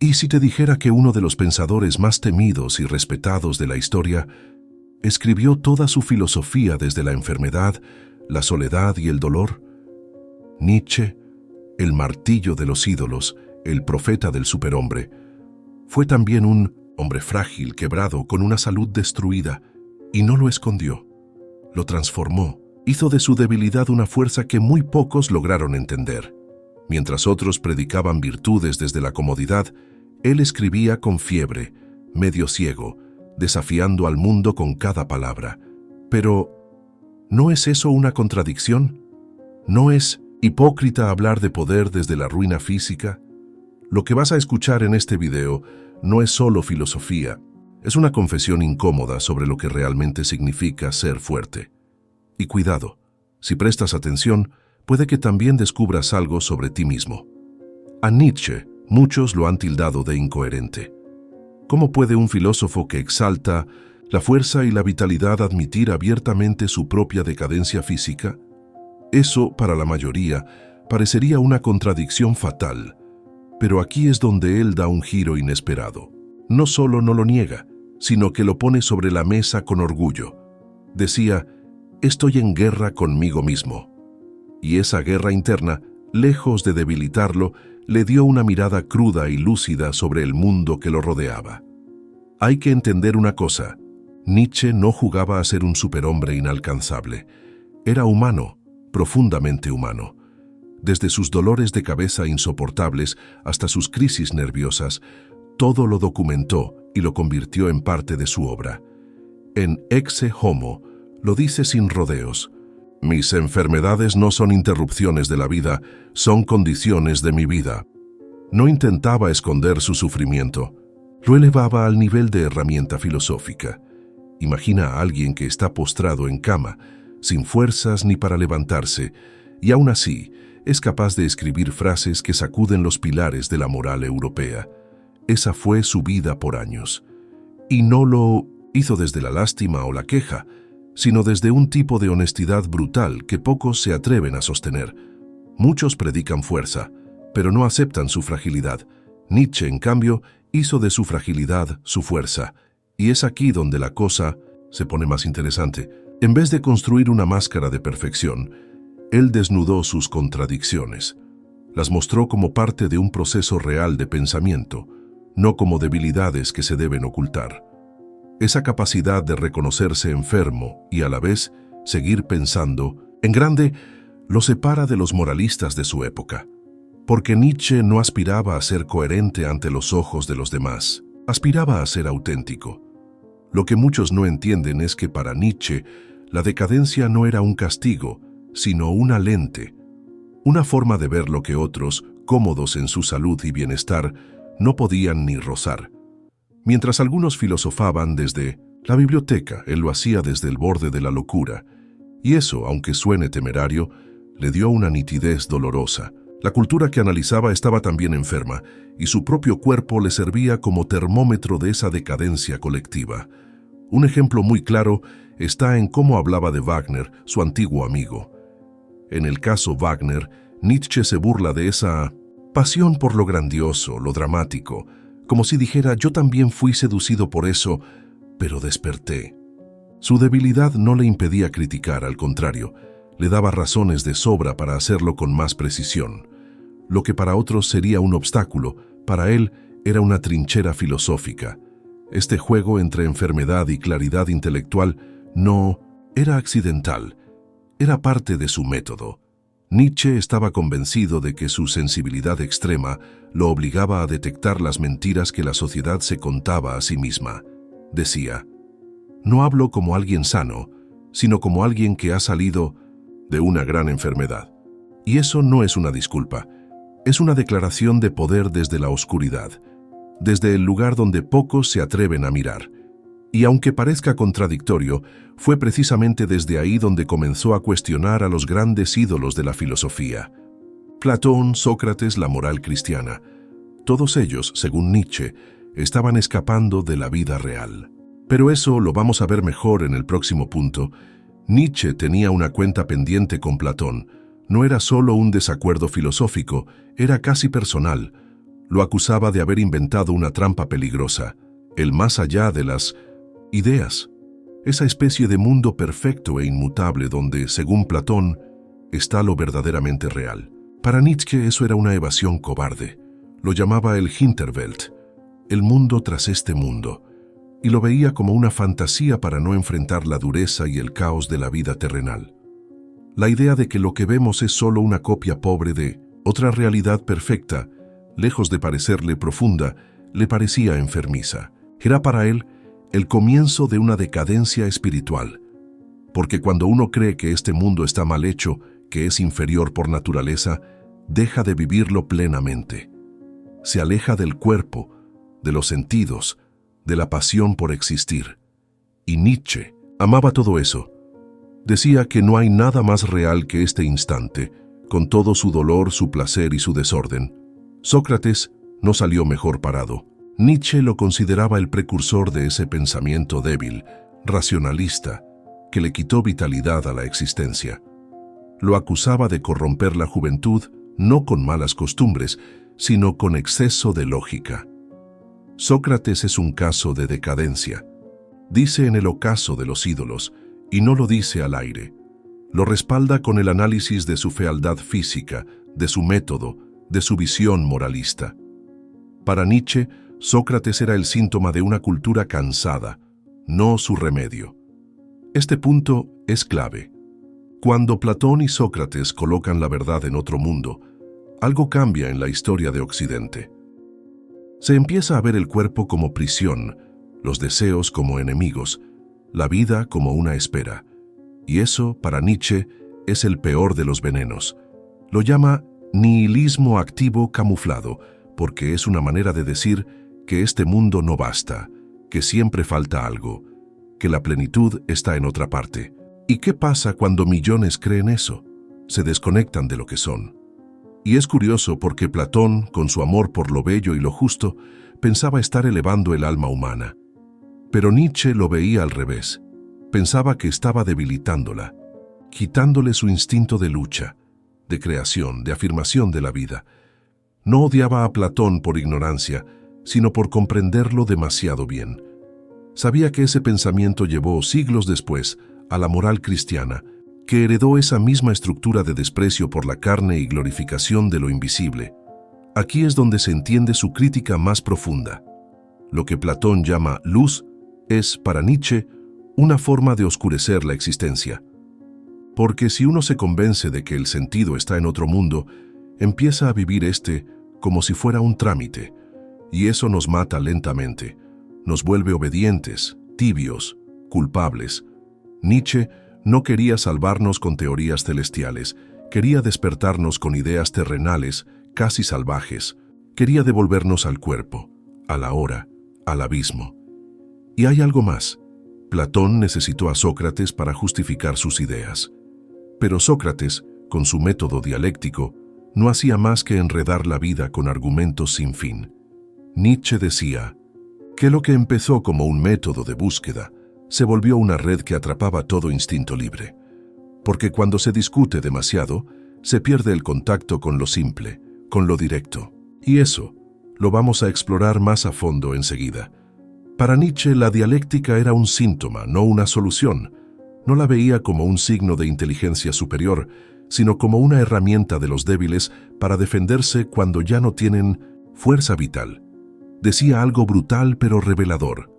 ¿Y si te dijera que uno de los pensadores más temidos y respetados de la historia escribió toda su filosofía desde la enfermedad, la soledad y el dolor? Nietzsche, el martillo de los ídolos, el profeta del superhombre, fue también un hombre frágil, quebrado, con una salud destruida, y no lo escondió. Lo transformó, hizo de su debilidad una fuerza que muy pocos lograron entender. Mientras otros predicaban virtudes desde la comodidad, él escribía con fiebre, medio ciego, desafiando al mundo con cada palabra. Pero, ¿no es eso una contradicción? ¿No es hipócrita hablar de poder desde la ruina física? Lo que vas a escuchar en este video no es solo filosofía, es una confesión incómoda sobre lo que realmente significa ser fuerte. Y cuidado, si prestas atención, puede que también descubras algo sobre ti mismo. A Nietzsche, muchos lo han tildado de incoherente. ¿Cómo puede un filósofo que exalta la fuerza y la vitalidad admitir abiertamente su propia decadencia física? Eso, para la mayoría, parecería una contradicción fatal. Pero aquí es donde él da un giro inesperado. No solo no lo niega, sino que lo pone sobre la mesa con orgullo. Decía, estoy en guerra conmigo mismo. Y esa guerra interna, lejos de debilitarlo, le dio una mirada cruda y lúcida sobre el mundo que lo rodeaba. Hay que entender una cosa, Nietzsche no jugaba a ser un superhombre inalcanzable. Era humano, profundamente humano. Desde sus dolores de cabeza insoportables hasta sus crisis nerviosas, todo lo documentó y lo convirtió en parte de su obra. En Ecce Homo, lo dice sin rodeos. Mis enfermedades no son interrupciones de la vida, son condiciones de mi vida. No intentaba esconder su sufrimiento, lo elevaba al nivel de herramienta filosófica. Imagina a alguien que está postrado en cama, sin fuerzas ni para levantarse, y aún así es capaz de escribir frases que sacuden los pilares de la moral europea. Esa fue su vida por años. Y no lo hizo desde la lástima o la queja, sino desde un tipo de honestidad brutal que pocos se atreven a sostener. Muchos predican fuerza, pero no aceptan su fragilidad. Nietzsche, en cambio, hizo de su fragilidad su fuerza. Y es aquí donde la cosa se pone más interesante. En vez de construir una máscara de perfección, él desnudó sus contradicciones. Las mostró como parte de un proceso real de pensamiento, no como debilidades que se deben ocultar. Esa capacidad de reconocerse enfermo y a la vez seguir pensando, en grande, lo separa de los moralistas de su época. Porque Nietzsche no aspiraba a ser coherente ante los ojos de los demás, aspiraba a ser auténtico. Lo que muchos no entienden es que para Nietzsche, la decadencia no era un castigo, sino una lente, una forma de ver lo que otros, cómodos en su salud y bienestar, no podían ni rozar. Mientras algunos filosofaban desde la biblioteca, él lo hacía desde el borde de la locura. Y eso, aunque suene temerario, le dio una nitidez dolorosa. La cultura que analizaba estaba también enferma, y su propio cuerpo le servía como termómetro de esa decadencia colectiva. Un ejemplo muy claro está en cómo hablaba de Wagner, su antiguo amigo. En el caso Wagner, Nietzsche se burla de esa pasión por lo grandioso, lo dramático, como si dijera, yo también fui seducido por eso, pero desperté. Su debilidad no le impedía criticar, al contrario, le daba razones de sobra para hacerlo con más precisión. Lo que para otros sería un obstáculo, para él era una trinchera filosófica. Este juego entre enfermedad y claridad intelectual no era accidental, era parte de su método. Nietzsche estaba convencido de que su sensibilidad extrema lo obligaba a detectar las mentiras que la sociedad se contaba a sí misma. Decía, no hablo como alguien sano, sino como alguien que ha salido de una gran enfermedad. Y eso no es una disculpa, es una declaración de poder desde la oscuridad, desde el lugar donde pocos se atreven a mirar. Y aunque parezca contradictorio, fue precisamente desde ahí donde comenzó a cuestionar a los grandes ídolos de la filosofía. Platón, Sócrates, la moral cristiana. Todos ellos, según Nietzsche, estaban escapando de la vida real. Pero eso lo vamos a ver mejor en el próximo punto. Nietzsche tenía una cuenta pendiente con Platón. No era solo un desacuerdo filosófico, era casi personal. Lo acusaba de haber inventado una trampa peligrosa, el más allá de las ideas, esa especie de mundo perfecto e inmutable donde, según Platón, está lo verdaderamente real. Para Nietzsche eso era una evasión cobarde. Lo llamaba el Hinterwelt, el mundo tras este mundo, y lo veía como una fantasía para no enfrentar la dureza y el caos de la vida terrenal. La idea de que lo que vemos es solo una copia pobre de otra realidad perfecta, lejos de parecerle profunda, le parecía enfermiza. Era para él el comienzo de una decadencia espiritual, porque cuando uno cree que este mundo está mal hecho, que es inferior por naturaleza, deja de vivirlo plenamente. Se aleja del cuerpo, de los sentidos, de la pasión por existir. Y Nietzsche amaba todo eso. Decía que no hay nada más real que este instante, con todo su dolor, su placer y su desorden. Sócrates no salió mejor parado. Nietzsche lo consideraba el precursor de ese pensamiento débil, racionalista, que le quitó vitalidad a la existencia. Lo acusaba de corromper la juventud no con malas costumbres, sino con exceso de lógica. Sócrates es un caso de decadencia. Dice en el ocaso de los ídolos, y no lo dice al aire. Lo respalda con el análisis de su fealdad física, de su método, de su visión moralista. Para Nietzsche, Sócrates era el síntoma de una cultura cansada, no su remedio. Este punto es clave. Cuando Platón y Sócrates colocan la verdad en otro mundo, algo cambia en la historia de Occidente. Se empieza a ver el cuerpo como prisión, los deseos como enemigos, la vida como una espera. Y eso, para Nietzsche, es el peor de los venenos. Lo llama nihilismo activo camuflado, porque es una manera de decir que este mundo no basta, que siempre falta algo, que la plenitud está en otra parte. ¿Y qué pasa cuando millones creen eso? Se desconectan de lo que son. Y es curioso porque Platón, con su amor por lo bello y lo justo, pensaba estar elevando el alma humana. Pero Nietzsche lo veía al revés. Pensaba que estaba debilitándola, quitándole su instinto de lucha, de creación, de afirmación de la vida. No odiaba a Platón por ignorancia, sino por comprenderlo demasiado bien. Sabía que ese pensamiento llevó siglos después a la moral cristiana, que heredó esa misma estructura de desprecio por la carne y glorificación de lo invisible. Aquí es donde se entiende su crítica más profunda. Lo que Platón llama luz es, para Nietzsche, una forma de oscurecer la existencia. Porque si uno se convence de que el sentido está en otro mundo, empieza a vivir este como si fuera un trámite, y eso nos mata lentamente, nos vuelve obedientes, tibios, culpables. Nietzsche no quería salvarnos con teorías celestiales, quería despertarnos con ideas terrenales, casi salvajes, quería devolvernos al cuerpo, a la hora, al abismo. Y hay algo más. Platón necesitó a Sócrates para justificar sus ideas. Pero Sócrates, con su método dialéctico, no hacía más que enredar la vida con argumentos sin fin. Nietzsche decía que lo que empezó como un método de búsqueda se volvió una red que atrapaba todo instinto libre. Porque cuando se discute demasiado, se pierde el contacto con lo simple, con lo directo. Y eso lo vamos a explorar más a fondo enseguida. Para Nietzsche, la dialéctica era un síntoma, no una solución. No la veía como un signo de inteligencia superior, sino como una herramienta de los débiles para defenderse cuando ya no tienen fuerza vital. Decía algo brutal pero revelador.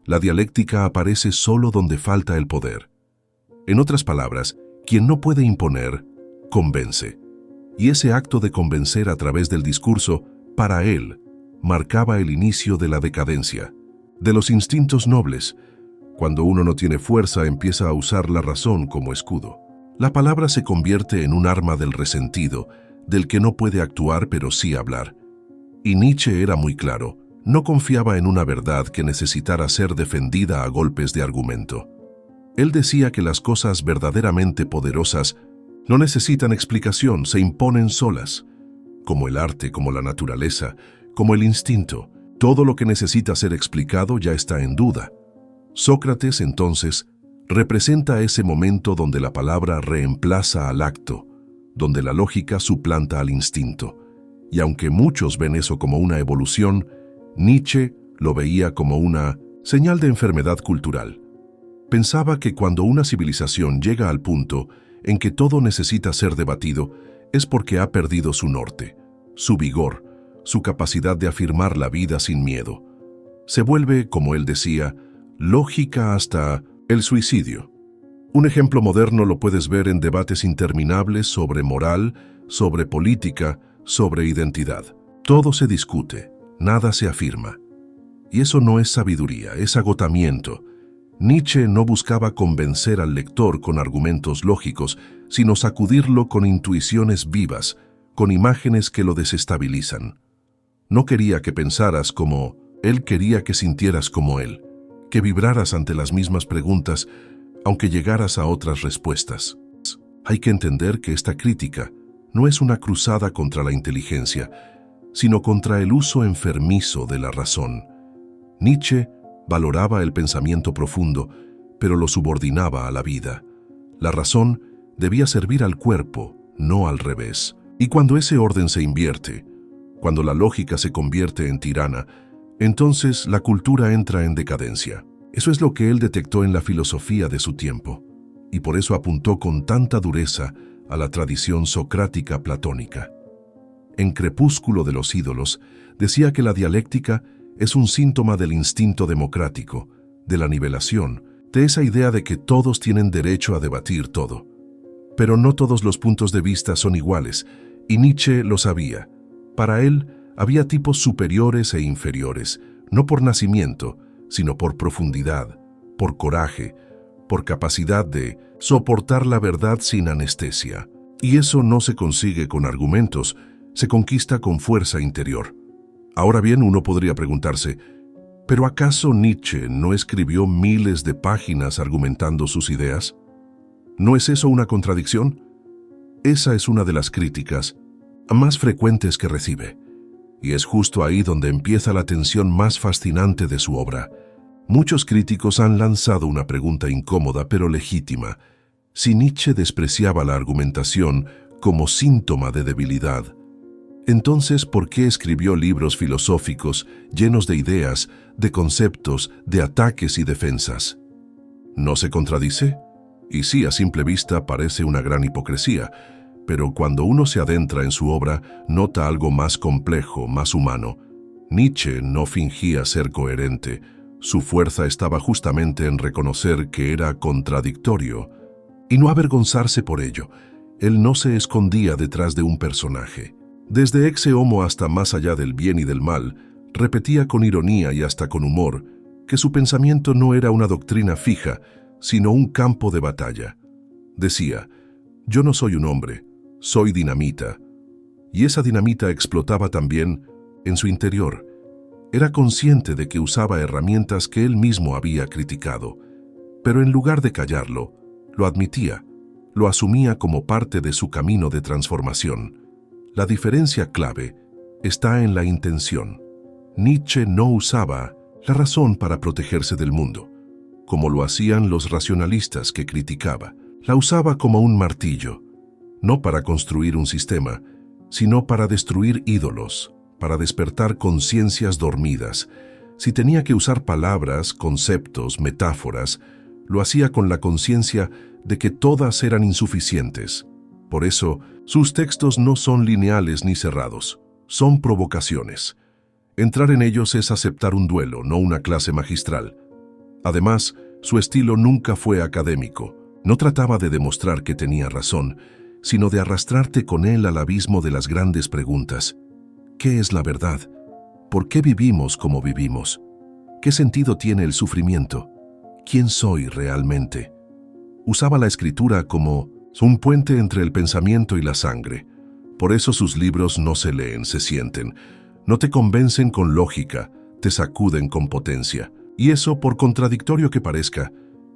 La dialéctica aparece solo donde falta el poder. En otras palabras, quien no puede imponer, convence. Y ese acto de convencer a través del discurso, para él, marcaba el inicio de la decadencia, de los instintos nobles. Cuando uno no tiene fuerza, empieza a usar la razón como escudo. La palabra se convierte en un arma del resentido, del que no puede actuar pero sí hablar. Y Nietzsche era muy claro, no confiaba en una verdad que necesitara ser defendida a golpes de argumento. Él decía que las cosas verdaderamente poderosas no necesitan explicación, se imponen solas. Como el arte, como la naturaleza, como el instinto, todo lo que necesita ser explicado ya está en duda. Sócrates, entonces, representa ese momento donde la palabra reemplaza al acto, donde la lógica suplanta al instinto. Y aunque muchos ven eso como una evolución, Nietzsche lo veía como una señal de enfermedad cultural. Pensaba que cuando una civilización llega al punto en que todo necesita ser debatido, es porque ha perdido su norte, su vigor, su capacidad de afirmar la vida sin miedo. Se vuelve, como él decía, lógica hasta el suicidio. Un ejemplo moderno lo puedes ver en debates interminables sobre moral, sobre política, sobre identidad. Todo se discute, nada se afirma. Y eso no es sabiduría, es agotamiento. Nietzsche no buscaba convencer al lector con argumentos lógicos, sino sacudirlo con intuiciones vivas, con imágenes que lo desestabilizan. No quería que pensaras como él, quería que sintieras como él, que vibraras ante las mismas preguntas, aunque llegaras a otras respuestas. Hay que entender que esta crítica no es una cruzada contra la inteligencia, sino contra el uso enfermizo de la razón. Nietzsche valoraba el pensamiento profundo, pero lo subordinaba a la vida. La razón debía servir al cuerpo, no al revés. Y cuando ese orden se invierte, cuando la lógica se convierte en tirana, entonces la cultura entra en decadencia. Eso es lo que él detectó en la filosofía de su tiempo, y por eso apuntó con tanta dureza a la tradición socrática platónica. En Crepúsculo de los ídolos, decía que la dialéctica es un síntoma del instinto democrático, de la nivelación, de esa idea de que todos tienen derecho a debatir todo. Pero no todos los puntos de vista son iguales, y Nietzsche lo sabía. Para él, había tipos superiores e inferiores, no por nacimiento, sino por profundidad, por coraje, por capacidad de soportar la verdad sin anestesia. Y eso no se consigue con argumentos, se conquista con fuerza interior. Ahora bien, uno podría preguntarse, ¿pero acaso Nietzsche no escribió miles de páginas argumentando sus ideas? ¿No es eso una contradicción? Esa es una de las críticas más frecuentes que recibe. Y es justo ahí donde empieza la tensión más fascinante de su obra. Muchos críticos han lanzado una pregunta incómoda pero legítima. Si Nietzsche despreciaba la argumentación como síntoma de debilidad, entonces, ¿por qué escribió libros filosóficos llenos de ideas, de conceptos, de ataques y defensas? ¿No se contradice? Y sí, a simple vista parece una gran hipocresía, pero cuando uno se adentra en su obra, nota algo más complejo, más humano. Nietzsche no fingía ser coherente. Su fuerza estaba justamente en reconocer que era contradictorio y no avergonzarse por ello. Él no se escondía detrás de un personaje. Desde Ecce Homo hasta Más allá del bien y del mal, repetía con ironía y hasta con humor que su pensamiento no era una doctrina fija, sino un campo de batalla. Decía, yo no soy un hombre, soy dinamita. Y esa dinamita explotaba también en su interior. Era consciente de que usaba herramientas que él mismo había criticado, pero en lugar de callarlo, lo admitía, lo asumía como parte de su camino de transformación. La diferencia clave está en la intención. Nietzsche no usaba la razón para protegerse del mundo, como lo hacían los racionalistas que criticaba. La usaba como un martillo, no para construir un sistema, sino para destruir ídolos, para despertar conciencias dormidas. Si tenía que usar palabras, conceptos, metáforas, lo hacía con la conciencia de que todas eran insuficientes. Por eso, sus textos no son lineales ni cerrados, son provocaciones. Entrar en ellos es aceptar un duelo, no una clase magistral. Además, su estilo nunca fue académico. No trataba de demostrar que tenía razón, sino de arrastrarte con él al abismo de las grandes preguntas. ¿Qué es la verdad? ¿Por qué vivimos como vivimos? ¿Qué sentido tiene el sufrimiento? ¿Quién soy realmente? Usaba la escritura como un puente entre el pensamiento y la sangre. Por eso sus libros no se leen, se sienten. No te convencen con lógica, te sacuden con potencia. Y eso, por contradictorio que parezca,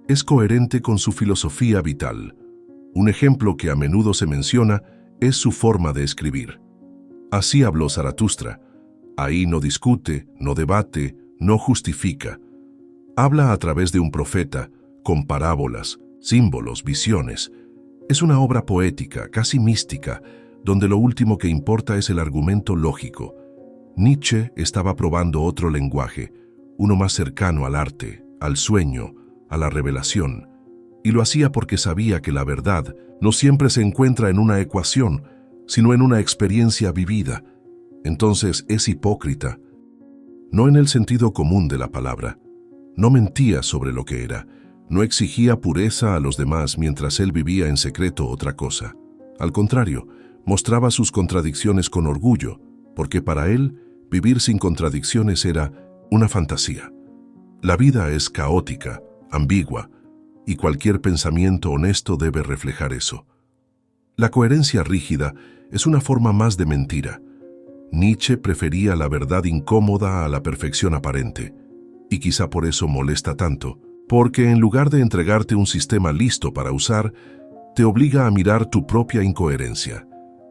es coherente con su filosofía vital. Un ejemplo que a menudo se menciona es su forma de escribir. Así habló Zaratustra. Ahí no discute, no debate, no justifica. Habla a través de un profeta, con parábolas, símbolos, visiones. Es una obra poética, casi mística, donde lo último que importa es el argumento lógico. Nietzsche estaba probando otro lenguaje, uno más cercano al arte, al sueño, a la revelación, y lo hacía porque sabía que la verdad no siempre se encuentra en una ecuación, sino en una experiencia vivida. Entonces es hipócrita, no en el sentido común de la palabra. No mentía sobre lo que era, no exigía pureza a los demás mientras él vivía en secreto otra cosa. Al contrario, mostraba sus contradicciones con orgullo, porque para él vivir sin contradicciones era una fantasía. La vida es caótica, ambigua, y cualquier pensamiento honesto debe reflejar eso. La coherencia rígida es una forma más de mentira. Nietzsche prefería la verdad incómoda a la perfección aparente, y quizá por eso molesta tanto, porque en lugar de entregarte un sistema listo para usar, te obliga a mirar tu propia incoherencia.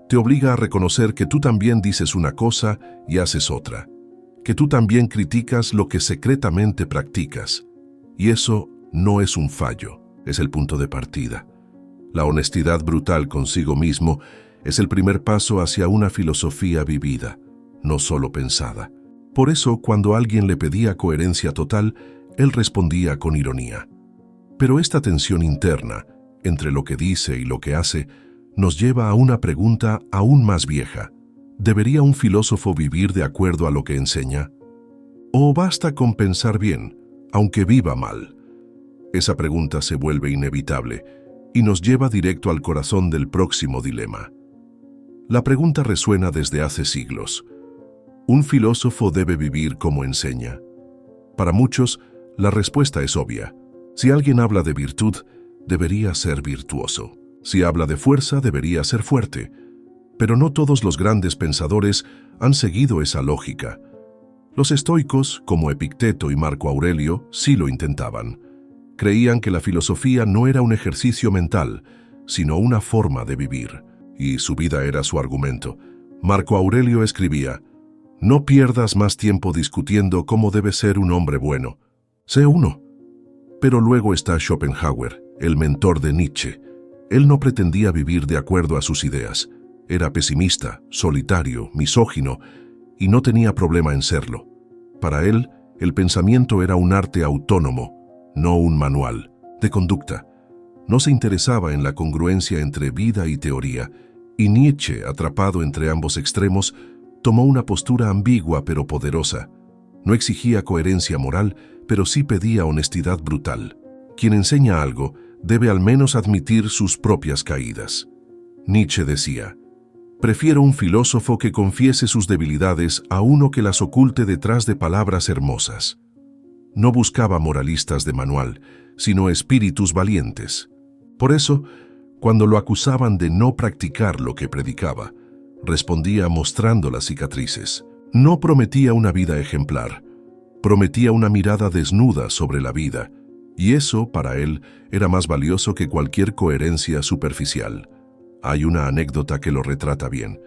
Te obliga a reconocer que tú también dices una cosa y haces otra, que tú también criticas lo que secretamente practicas. Y eso no es un fallo, es el punto de partida. La honestidad brutal consigo mismo es el primer paso hacia una filosofía vivida, no solo pensada. Por eso, cuando alguien le pedía coherencia total, él respondía con ironía. Pero esta tensión interna, entre lo que dice y lo que hace, nos lleva a una pregunta aún más vieja. ¿Debería un filósofo vivir de acuerdo a lo que enseña? ¿O basta con pensar bien, aunque viva mal? Esa pregunta se vuelve inevitable y nos lleva directo al corazón del próximo dilema. La pregunta resuena desde hace siglos. ¿Un filósofo debe vivir como enseña? Para muchos, la respuesta es obvia. Si alguien habla de virtud, debería ser virtuoso. Si habla de fuerza, debería ser fuerte. Pero no todos los grandes pensadores han seguido esa lógica. Los estoicos, como Epicteto y Marco Aurelio, sí lo intentaban. Creían que la filosofía no era un ejercicio mental, sino una forma de vivir, y su vida era su argumento. Marco Aurelio escribía: «No pierdas más tiempo discutiendo cómo debe ser un hombre bueno. Sé uno». Pero luego está Schopenhauer, el mentor de Nietzsche. Él no pretendía vivir de acuerdo a sus ideas. Era pesimista, solitario, misógino, y no tenía problema en serlo. Para él, el pensamiento era un arte autónomo, no un manual de conducta. No se interesaba en la congruencia entre vida y teoría, y Nietzsche, atrapado entre ambos extremos, tomó una postura ambigua pero poderosa. No exigía coherencia moral, pero sí pedía honestidad brutal. Quien enseña algo debe al menos admitir sus propias caídas. Nietzsche decía: «Prefiero un filósofo que confiese sus debilidades a uno que las oculte detrás de palabras hermosas». No buscaba moralistas de manual, sino espíritus valientes. Por eso, cuando lo acusaban de no practicar lo que predicaba, respondía mostrando las cicatrices. No prometía una vida ejemplar, prometía una mirada desnuda sobre la vida, y eso, para él, era más valioso que cualquier coherencia superficial. Hay una anécdota que lo retrata bien.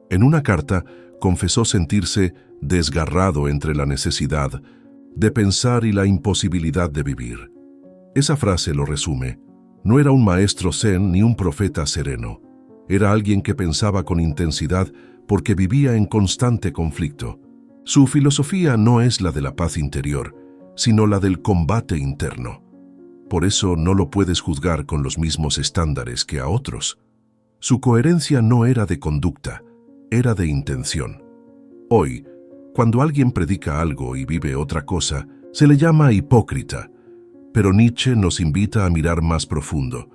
En una carta, confesó sentirse desgarrado entre la necesidad de pensar y la imposibilidad de vivir. Esa frase lo resume. No era un maestro zen ni un profeta sereno. Era alguien que pensaba con intensidad porque vivía en constante conflicto. Su filosofía no es la de la paz interior, sino la del combate interno. Por eso no lo puedes juzgar con los mismos estándares que a otros. Su coherencia no era de conducta, era de intención. Hoy, cuando alguien predica algo y vive otra cosa, se le llama hipócrita. Pero Nietzsche nos invita a mirar más profundo.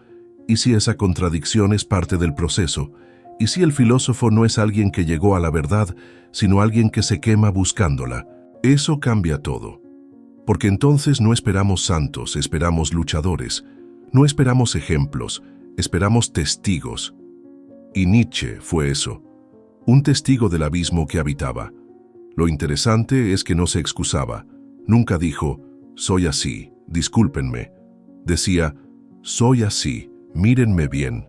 ¿Y si esa contradicción es parte del proceso? ¿Y si el filósofo no es alguien que llegó a la verdad, sino alguien que se quema buscándola? Eso cambia todo. Porque entonces no esperamos santos, esperamos luchadores. No esperamos ejemplos, esperamos testigos. Y Nietzsche fue eso, un testigo del abismo que habitaba. Lo interesante es que no se excusaba. Nunca dijo: «Soy así, discúlpenme». Decía: «Soy así, mírenme bien».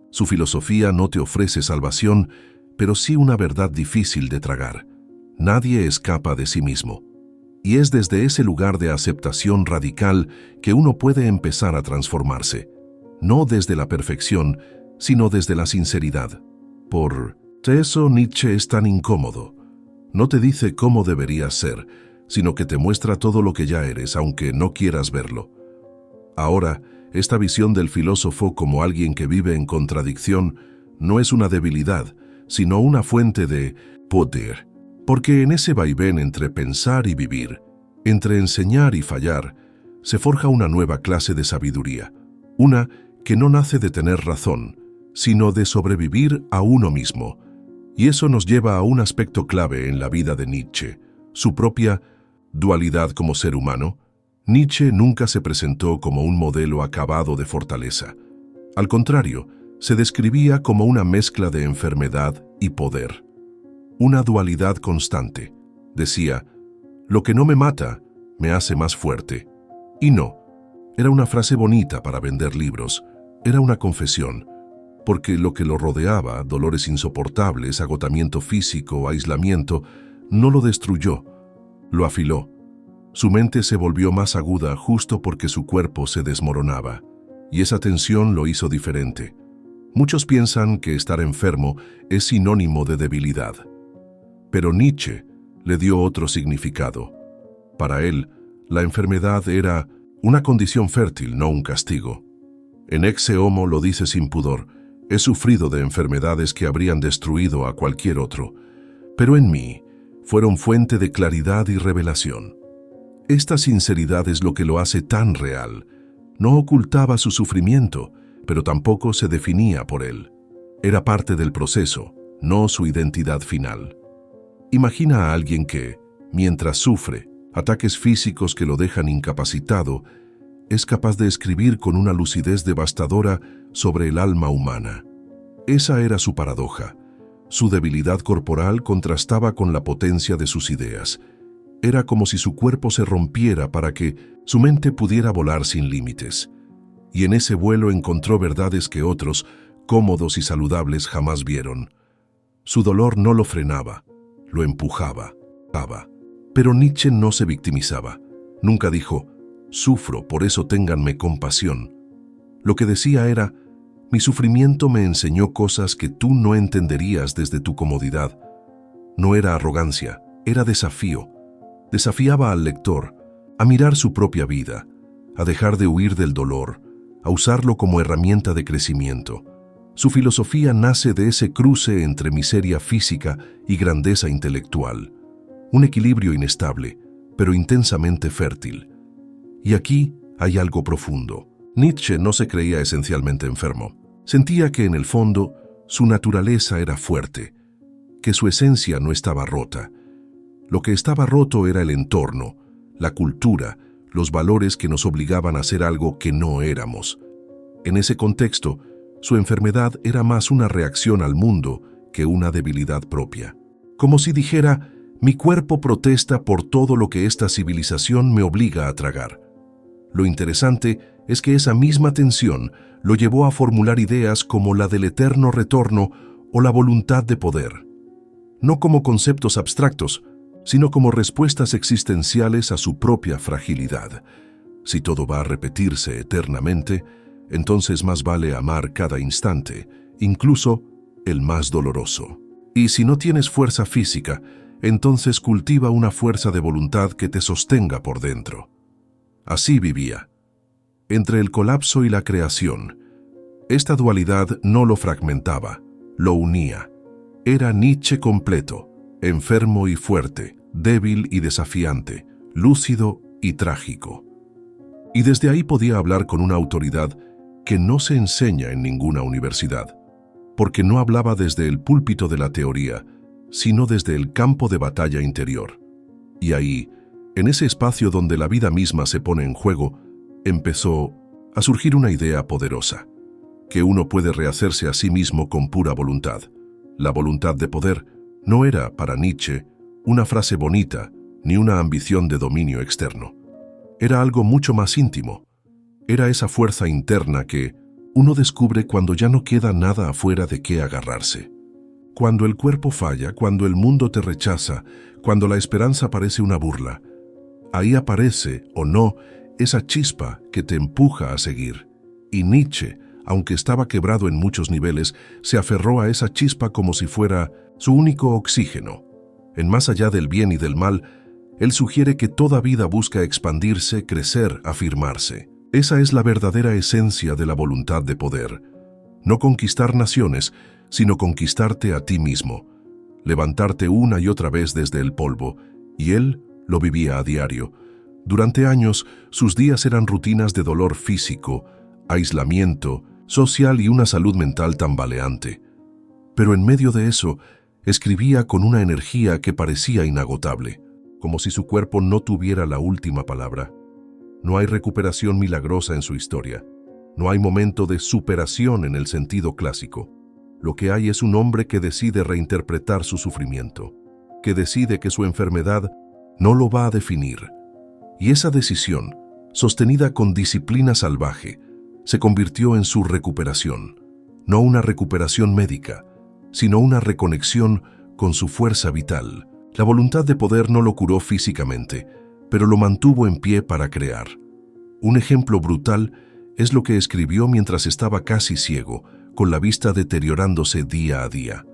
Su filosofía no te ofrece salvación, pero sí una verdad difícil de tragar. Nadie escapa de sí mismo. Y es desde ese lugar de aceptación radical que uno puede empezar a transformarse. No desde la perfección, sino desde la sinceridad. Por eso Nietzsche es tan incómodo. No te dice cómo deberías ser, sino que te muestra todo lo que ya eres, aunque no quieras verlo. Ahora, esta visión del filósofo como alguien que vive en contradicción no es una debilidad, sino una fuente de poder. Porque en ese vaivén entre pensar y vivir, entre enseñar y fallar, se forja una nueva clase de sabiduría, una que no nace de tener razón, sino de sobrevivir a uno mismo. Y eso nos lleva a un aspecto clave en la vida de Nietzsche, su propia dualidad como ser humano. Nietzsche nunca se presentó como un modelo acabado de fortaleza. Al contrario, se describía como una mezcla de enfermedad y poder. Una dualidad constante. Decía, lo que no me mata, me hace más fuerte. Y no, era una frase bonita para vender libros, era una confesión, porque lo que lo rodeaba, dolores insoportables, agotamiento físico, aislamiento, no lo destruyó, lo afiló. Su mente se volvió más aguda justo porque su cuerpo se desmoronaba, y esa tensión lo hizo diferente. Muchos piensan que estar enfermo es sinónimo de debilidad, pero Nietzsche le dio otro significado. Para él, la enfermedad era una condición fértil, no un castigo. En Ecce Homo lo dice sin pudor, he sufrido de enfermedades que habrían destruido a cualquier otro, pero en mí fueron fuente de claridad y revelación. Esta sinceridad es lo que lo hace tan real. No ocultaba su sufrimiento, pero tampoco se definía por él. Era parte del proceso, no su identidad final. Imagina a alguien que, mientras sufre ataques físicos que lo dejan incapacitado, es capaz de escribir con una lucidez devastadora sobre el alma humana. Esa era su paradoja. Su debilidad corporal contrastaba con la potencia de sus ideas. Era como si su cuerpo se rompiera para que su mente pudiera volar sin límites. Y en ese vuelo encontró verdades que otros, cómodos y saludables, jamás vieron. Su dolor no lo frenaba, lo empujaba. Pero Nietzsche no se victimizaba. Nunca dijo, sufro, por eso ténganme compasión. Lo que decía era, mi sufrimiento me enseñó cosas que tú no entenderías desde tu comodidad. No era arrogancia, era desafío. Desafiaba al lector a mirar su propia vida, a dejar de huir del dolor, a usarlo como herramienta de crecimiento. Su filosofía nace de ese cruce entre miseria física y grandeza intelectual. Un equilibrio inestable, pero intensamente fértil. Y aquí hay algo profundo. Nietzsche no se creía esencialmente enfermo. Sentía que en el fondo su naturaleza era fuerte, que su esencia no estaba rota. Lo que estaba roto era el entorno, la cultura, los valores que nos obligaban a hacer algo que no éramos. En ese contexto, su enfermedad era más una reacción al mundo que una debilidad propia. Como si dijera, mi cuerpo protesta por todo lo que esta civilización me obliga a tragar. Lo interesante es que esa misma tensión lo llevó a formular ideas como la del eterno retorno o la voluntad de poder. No como conceptos abstractos, sino como respuestas existenciales a su propia fragilidad. Si todo va a repetirse eternamente, entonces más vale amar cada instante, incluso el más doloroso. Y si no tienes fuerza física, entonces cultiva una fuerza de voluntad que te sostenga por dentro. Así vivía. Entre el colapso y la creación, esta dualidad no lo fragmentaba, lo unía. Era Nietzsche completo, enfermo y fuerte, débil y desafiante, lúcido y trágico. Y desde ahí podía hablar con una autoridad que no se enseña en ninguna universidad, porque no hablaba desde el púlpito de la teoría, sino desde el campo de batalla interior. Y ahí, en ese espacio donde la vida misma se pone en juego, empezó a surgir una idea poderosa, que uno puede rehacerse a sí mismo con pura voluntad. La voluntad de poder no era, para Nietzsche, una frase bonita ni una ambición de dominio externo. Era algo mucho más íntimo. Era esa fuerza interna que uno descubre cuando ya no queda nada afuera de qué agarrarse. Cuando el cuerpo falla, cuando el mundo te rechaza, cuando la esperanza parece una burla, ahí aparece, o no, esa chispa que te empuja a seguir. Y Nietzsche aunque estaba quebrado en muchos niveles, se aferró a esa chispa como si fuera su único oxígeno. En Más allá del bien y del mal, él sugiere que toda vida busca expandirse, crecer, afirmarse. Esa es la verdadera esencia de la voluntad de poder. No conquistar naciones, sino conquistarte a ti mismo. Levantarte una y otra vez desde el polvo, y él lo vivía a diario. Durante años, sus días eran rutinas de dolor físico, aislamiento, social y una salud mental tambaleante. Pero en medio de eso, escribía con una energía que parecía inagotable, como si su cuerpo no tuviera la última palabra. No hay recuperación milagrosa en su historia. No hay momento de superación en el sentido clásico. Lo que hay es un hombre que decide reinterpretar su sufrimiento, que decide que su enfermedad no lo va a definir. Y esa decisión, sostenida con disciplina salvaje, se convirtió en su recuperación. No una recuperación médica, sino una reconexión con su fuerza vital. La voluntad de poder no lo curó físicamente, pero lo mantuvo en pie para crear. Un ejemplo brutal es lo que escribió mientras estaba casi ciego, con la vista deteriorándose día a día.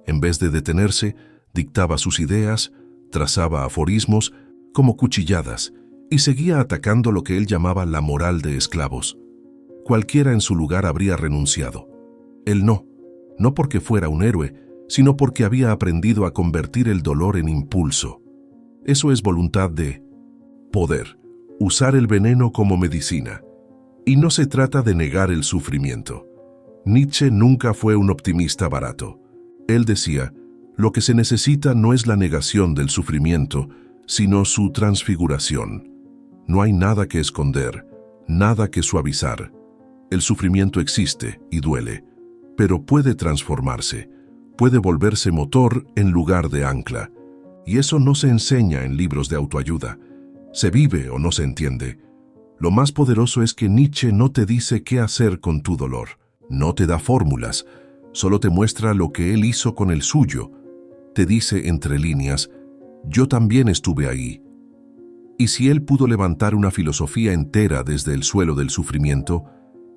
En vez de detenerse, dictaba sus ideas, trazaba aforismos como cuchilladas y seguía atacando lo que él llamaba la moral de esclavos. Cualquiera en su lugar habría renunciado. Él no porque fuera un héroe, sino porque había aprendido a convertir el dolor en impulso. Eso es voluntad de poder, usar el veneno como medicina. Y no se trata de negar el sufrimiento. Nietzsche nunca fue un optimista barato. Él decía, lo que se necesita no es la negación del sufrimiento, sino su transfiguración. No hay nada que esconder, nada que suavizar. El sufrimiento existe y duele, pero puede transformarse, puede volverse motor en lugar de ancla. Y eso no se enseña en libros de autoayuda. Se vive o no se entiende. Lo más poderoso es que Nietzsche no te dice qué hacer con tu dolor. No te da fórmulas, solo te muestra lo que él hizo con el suyo. Te dice entre líneas, yo también estuve ahí. Y si él pudo levantar una filosofía entera desde el suelo del sufrimiento,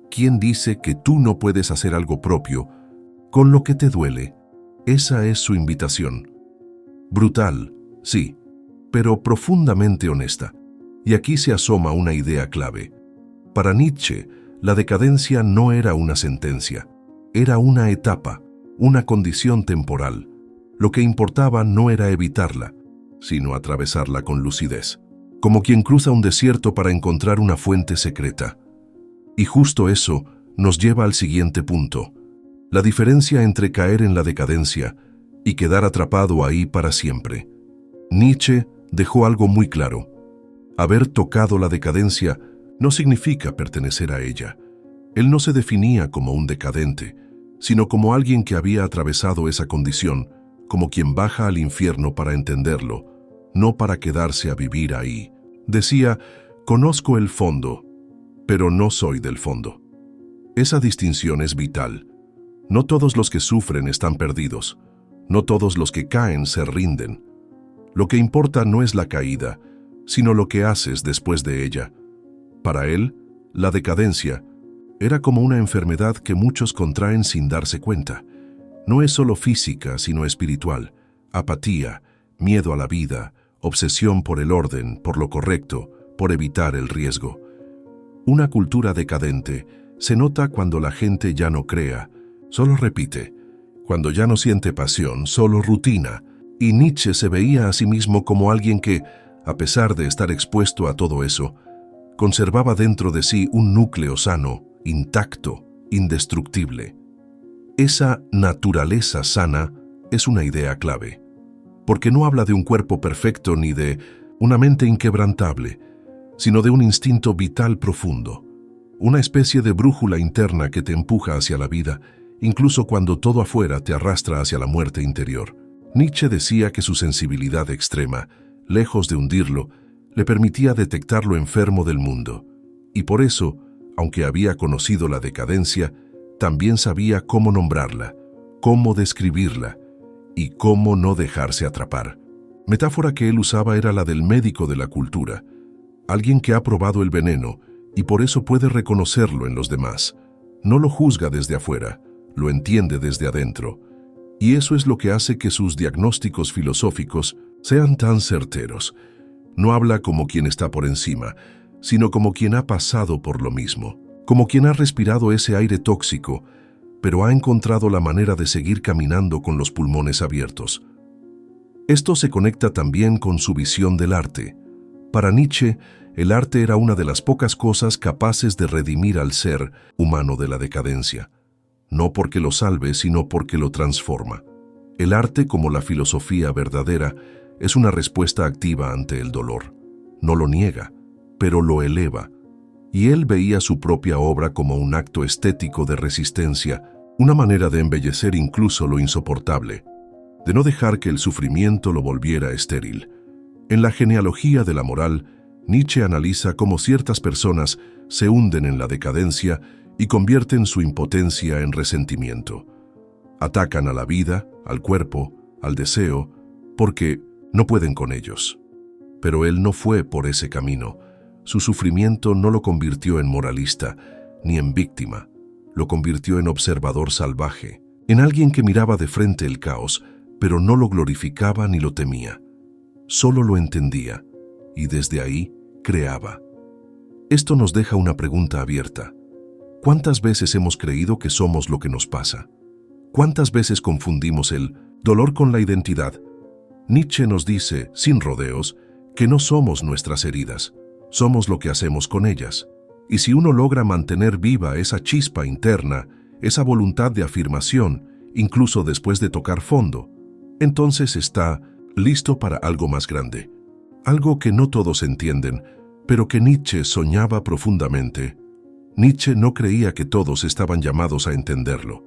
¿quién dice que tú no puedes hacer algo propio con lo que te duele? Esa es su invitación. Brutal, sí, pero profundamente honesta. Y aquí se asoma una idea clave. Para Nietzsche, la decadencia no era una sentencia, era una etapa, una condición temporal. Lo que importaba no era evitarla, sino atravesarla con lucidez, como quien cruza un desierto para encontrar una fuente secreta. Y justo eso nos lleva al siguiente punto, la diferencia entre caer en la decadencia y quedar atrapado ahí para siempre. Nietzsche dejó algo muy claro. Haber tocado la decadencia no significa pertenecer a ella. Él no se definía como un decadente, sino como alguien que había atravesado esa condición, como quien baja al infierno para entenderlo, no para quedarse a vivir ahí. Decía, conozco el fondo, pero no soy del fondo. Esa distinción es vital. No todos los que sufren están perdidos. No todos los que caen se rinden. Lo que importa no es la caída, sino lo que haces después de ella. Para él, la decadencia era como una enfermedad que muchos contraen sin darse cuenta. No es solo física, sino espiritual. Apatía, miedo a la vida, obsesión por el orden, por lo correcto, por evitar el riesgo. Una cultura decadente se nota cuando la gente ya no crea, solo repite. Cuando ya no siente pasión, solo rutina. Y Nietzsche se veía a sí mismo como alguien que, a pesar de estar expuesto a todo eso, conservaba dentro de sí un núcleo sano, intacto, indestructible. Esa naturaleza sana es una idea clave, porque no habla de un cuerpo perfecto ni de una mente inquebrantable, sino de un instinto vital profundo, una especie de brújula interna que te empuja hacia la vida, incluso cuando todo afuera te arrastra hacia la muerte interior. Nietzsche decía que su sensibilidad extrema, lejos de hundirlo, le permitía detectar lo enfermo del mundo, y por eso, aunque había conocido la decadencia, también sabía cómo nombrarla, cómo describirla y cómo no dejarse atrapar. Metáfora que él usaba era la del médico de la cultura, alguien que ha probado el veneno y por eso puede reconocerlo en los demás. No lo juzga desde afuera, lo entiende desde adentro, y eso es lo que hace que sus diagnósticos filosóficos sean tan certeros. No habla como quien está por encima, sino como quien ha pasado por lo mismo, como quien ha respirado ese aire tóxico, pero ha encontrado la manera de seguir caminando con los pulmones abiertos. Esto se conecta también con su visión del arte. Para Nietzsche, el arte era una de las pocas cosas capaces de redimir al ser humano de la decadencia, no porque lo salve, sino porque lo transforma. El arte, como la filosofía verdadera, es una respuesta activa ante el dolor. No lo niega, pero lo eleva. Y él veía su propia obra como un acto estético de resistencia, una manera de embellecer incluso lo insoportable, de no dejar que el sufrimiento lo volviera estéril. En la genealogía de la moral, Nietzsche analiza cómo ciertas personas se hunden en la decadencia y convierten su impotencia en resentimiento. Atacan a la vida, al cuerpo, al deseo, porque no pueden con ellos. Pero él no fue por ese camino. Su sufrimiento no lo convirtió en moralista, ni en víctima. Lo convirtió en observador salvaje, en alguien que miraba de frente el caos, pero no lo glorificaba ni lo temía. Solo lo entendía, y desde ahí creaba. Esto nos deja una pregunta abierta. ¿Cuántas veces hemos creído que somos lo que nos pasa? ¿Cuántas veces confundimos el dolor con la identidad? Nietzsche nos dice, sin rodeos, que no somos nuestras heridas, somos lo que hacemos con ellas. Y si uno logra mantener viva esa chispa interna, esa voluntad de afirmación, incluso después de tocar fondo, entonces está listo para algo más grande. Algo que no todos entienden, pero que Nietzsche soñaba profundamente. Nietzsche no creía que todos estaban llamados a entenderlo.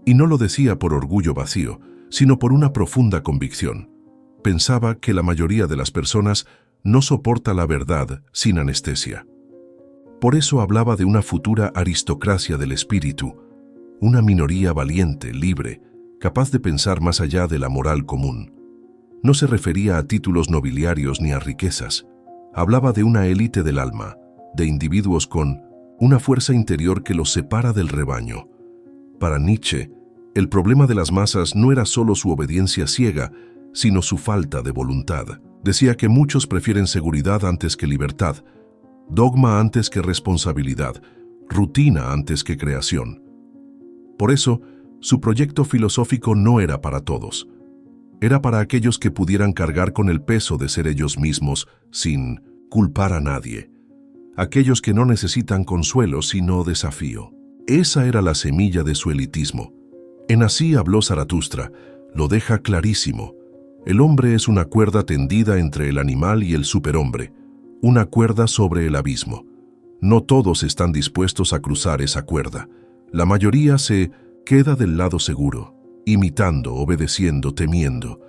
Y no lo decía por orgullo vacío, sino por una profunda convicción. Pensaba que la mayoría de las personas no soporta la verdad sin anestesia. Por eso hablaba de una futura aristocracia del espíritu, una minoría valiente, libre, capaz de pensar más allá de la moral común. No se refería a títulos nobiliarios ni a riquezas. Hablaba de una élite del alma, de individuos con una fuerza interior que los separa del rebaño. Para Nietzsche, el problema de las masas no era solo su obediencia ciega, sino su falta de voluntad. Decía que muchos prefieren seguridad antes que libertad, dogma antes que responsabilidad, rutina antes que creación. Por eso, su proyecto filosófico no era para todos. Era para aquellos que pudieran cargar con el peso de ser ellos mismos sin culpar a nadie. Aquellos que no necesitan consuelo sino desafío. Esa era la semilla de su elitismo. En Así habló Zaratustra, lo deja clarísimo. El hombre es una cuerda tendida entre el animal y el superhombre, una cuerda sobre el abismo. No todos están dispuestos a cruzar esa cuerda. La mayoría se queda del lado seguro, imitando, obedeciendo, temiendo.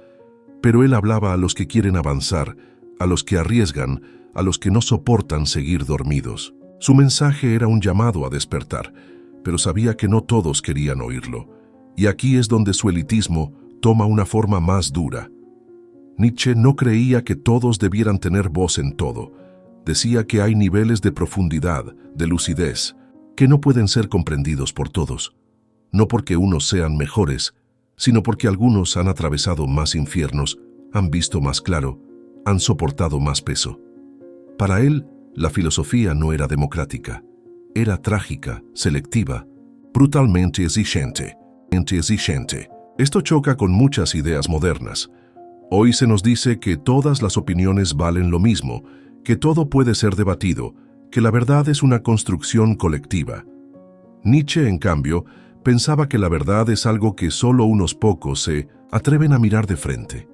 Pero él hablaba a los que quieren avanzar, a los que arriesgan, a los que no soportan seguir dormidos. Su mensaje era un llamado a despertar, pero sabía que no todos querían oírlo. Y aquí es donde su elitismo toma una forma más dura. Nietzsche no creía que todos debieran tener voz en todo. Decía que hay niveles de profundidad, de lucidez, que no pueden ser comprendidos por todos. No porque unos sean mejores, sino porque algunos han atravesado más infiernos, han visto más claro, han soportado más peso. Para él, la filosofía no era democrática. Era trágica, selectiva, brutalmente exigente. Esto choca con muchas ideas modernas. Hoy se nos dice que todas las opiniones valen lo mismo, que todo puede ser debatido, que la verdad es una construcción colectiva. Nietzsche, en cambio, pensaba que la verdad es algo que solo unos pocos se atreven a mirar de frente,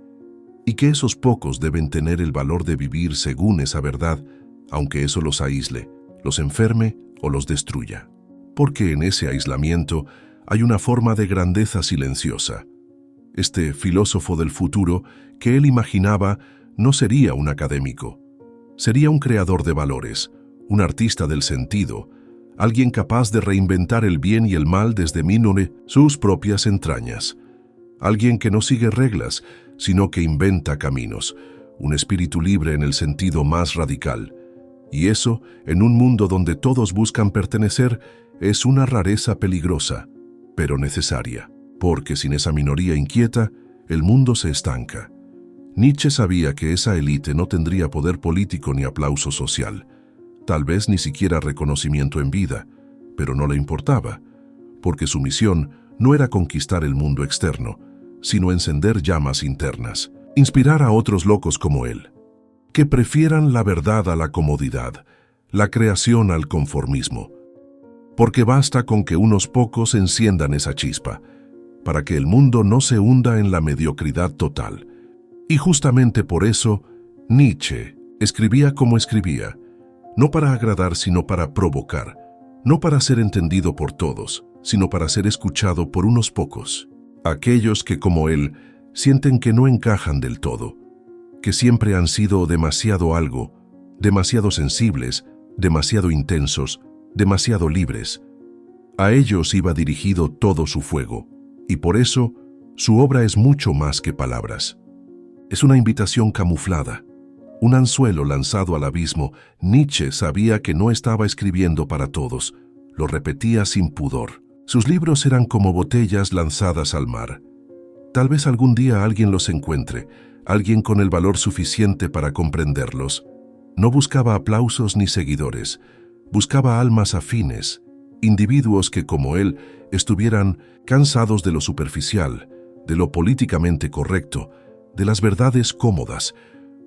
y que esos pocos deben tener el valor de vivir según esa verdad, aunque eso los aísle, los enferme o los destruya. Porque en ese aislamiento hay una forma de grandeza silenciosa. Este filósofo del futuro que él imaginaba no sería un académico. Sería un creador de valores, un artista del sentido, alguien capaz de reinventar el bien y el mal desde sus propias entrañas. Alguien que no sigue reglas, sino que inventa caminos, un espíritu libre en el sentido más radical. Y eso, en un mundo donde todos buscan pertenecer, es una rareza peligrosa, pero necesaria, porque sin esa minoría inquieta, el mundo se estanca. Nietzsche sabía que esa élite no tendría poder político ni aplauso social, tal vez ni siquiera reconocimiento en vida, pero no le importaba, porque su misión no era conquistar el mundo externo, sino encender llamas internas, inspirar a otros locos como él, que prefieran la verdad a la comodidad, la creación al conformismo, porque basta con que unos pocos enciendan esa chispa, para que el mundo no se hunda en la mediocridad total. Y justamente por eso, Nietzsche escribía como escribía, no para agradar sino para provocar, no para ser entendido por todos, sino para ser escuchado por unos pocos, aquellos que como él sienten que no encajan del todo, que siempre han sido demasiado algo, demasiado sensibles, demasiado intensos, demasiado libres. A ellos iba dirigido todo su fuego, y por eso su obra es mucho más que palabras. Es una invitación camuflada, un anzuelo lanzado al abismo. Nietzsche sabía que no estaba escribiendo para todos, lo repetía sin pudor. Sus libros eran como botellas lanzadas al mar. Tal vez algún día alguien los encuentre, alguien con el valor suficiente para comprenderlos. No buscaba aplausos ni seguidores, buscaba almas afines, individuos que, como él, estuvieran cansados de lo superficial, de lo políticamente correcto, de las verdades cómodas.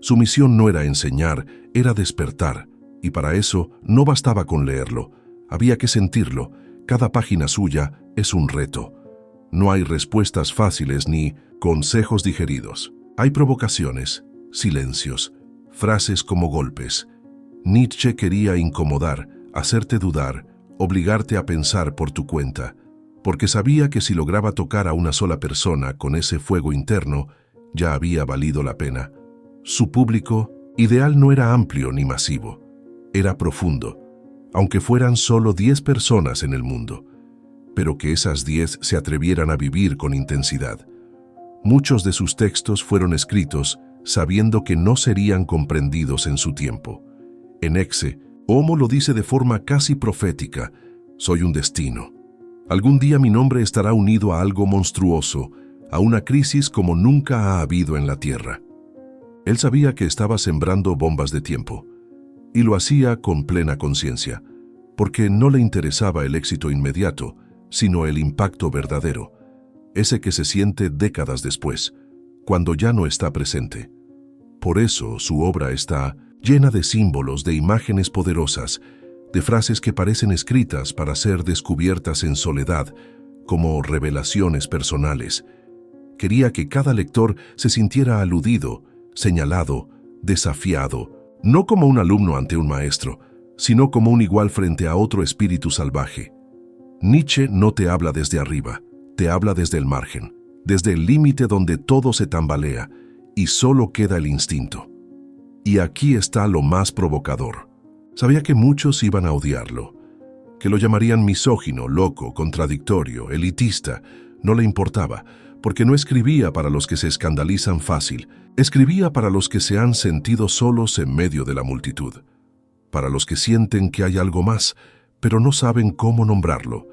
Su misión no era enseñar, era despertar, y para eso no bastaba con leerlo, había que sentirlo. Cada página suya es un reto. No hay respuestas fáciles ni consejos digeridos. Hay provocaciones, silencios, frases como golpes. Nietzsche quería incomodar, hacerte dudar, obligarte a pensar por tu cuenta, porque sabía que si lograba tocar a una sola persona con ese fuego interno, ya había valido la pena. Su público ideal no era amplio ni masivo, era profundo, aunque fueran solo 10 personas en el mundo, pero que esas 10 se atrevieran a vivir con intensidad. Muchos de sus textos fueron escritos sabiendo que no serían comprendidos en su tiempo. En Exe, Homo lo dice de forma casi profética: soy un destino. Algún día mi nombre estará unido a algo monstruoso, a una crisis como nunca ha habido en la Tierra. Él sabía que estaba sembrando bombas de tiempo, y lo hacía con plena conciencia, porque no le interesaba el éxito inmediato, sino el impacto verdadero, ese que se siente décadas después, cuando ya no está presente. Por eso su obra está llena de símbolos, de imágenes poderosas, de frases que parecen escritas para ser descubiertas en soledad, como revelaciones personales. Quería que cada lector se sintiera aludido, señalado, desafiado, no como un alumno ante un maestro, sino como un igual frente a otro espíritu salvaje. Nietzsche no te habla desde arriba, te habla desde el margen, desde el límite donde todo se tambalea y solo queda el instinto. Y aquí está lo más provocador. Sabía que muchos iban a odiarlo, que lo llamarían misógino, loco, contradictorio, elitista. No le importaba, porque no escribía para los que se escandalizan fácil, escribía para los que se han sentido solos en medio de la multitud, para los que sienten que hay algo más, pero no saben cómo nombrarlo.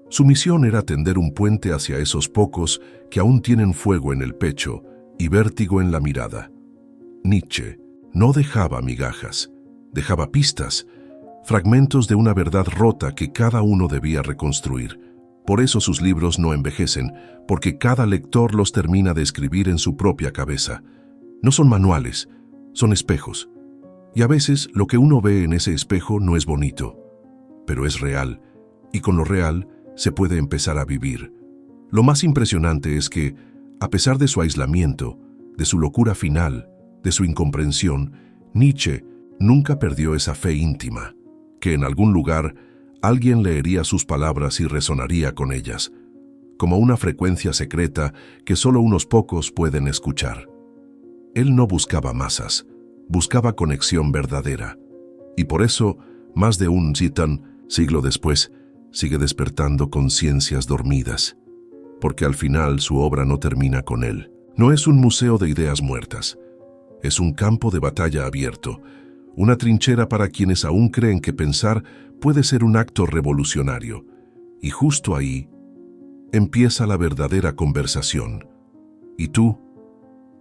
Su misión era tender un puente hacia esos pocos que aún tienen fuego en el pecho y vértigo en la mirada. Nietzsche no dejaba migajas, dejaba pistas, fragmentos de una verdad rota que cada uno debía reconstruir. Por eso sus libros no envejecen, porque cada lector los termina de escribir en su propia cabeza. No son manuales, son espejos. Y a veces lo que uno ve en ese espejo no es bonito, pero es real, y con lo real se puede empezar a vivir. Lo más impresionante es que, a pesar de su aislamiento, de su locura final, de su incomprensión, Nietzsche nunca perdió esa fe íntima, que en algún lugar alguien leería sus palabras y resonaría con ellas, como una frecuencia secreta que solo unos pocos pueden escuchar. Él no buscaba masas, buscaba conexión verdadera, y por eso, más de un siglo después, sigue despertando conciencias dormidas, porque al final su obra no termina con él. No es un museo de ideas muertas, es un campo de batalla abierto, una trinchera para quienes aún creen que pensar puede ser un acto revolucionario. Y justo ahí empieza la verdadera conversación. ¿Y tú?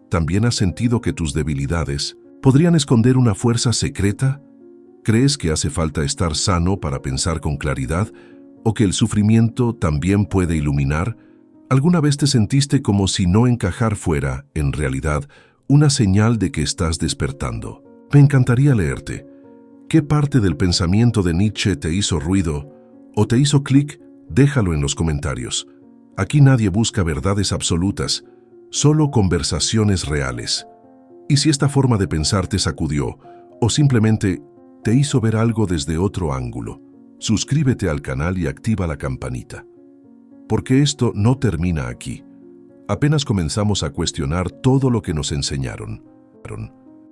¿También has sentido que tus debilidades podrían esconder una fuerza secreta? ¿Crees que hace falta estar sano para pensar con claridad o que el sufrimiento también puede iluminar? ¿Alguna vez te sentiste como si no encajar fuera, en realidad, una señal de que estás despertando? Me encantaría leerte. ¿Qué parte del pensamiento de Nietzsche te hizo ruido o te hizo clic? Déjalo en los comentarios. Aquí nadie busca verdades absolutas, solo conversaciones reales. Y si esta forma de pensar te sacudió o simplemente te hizo ver algo desde otro ángulo, suscríbete al canal y activa la campanita. Porque esto no termina aquí. Apenas comenzamos a cuestionar todo lo que nos enseñaron.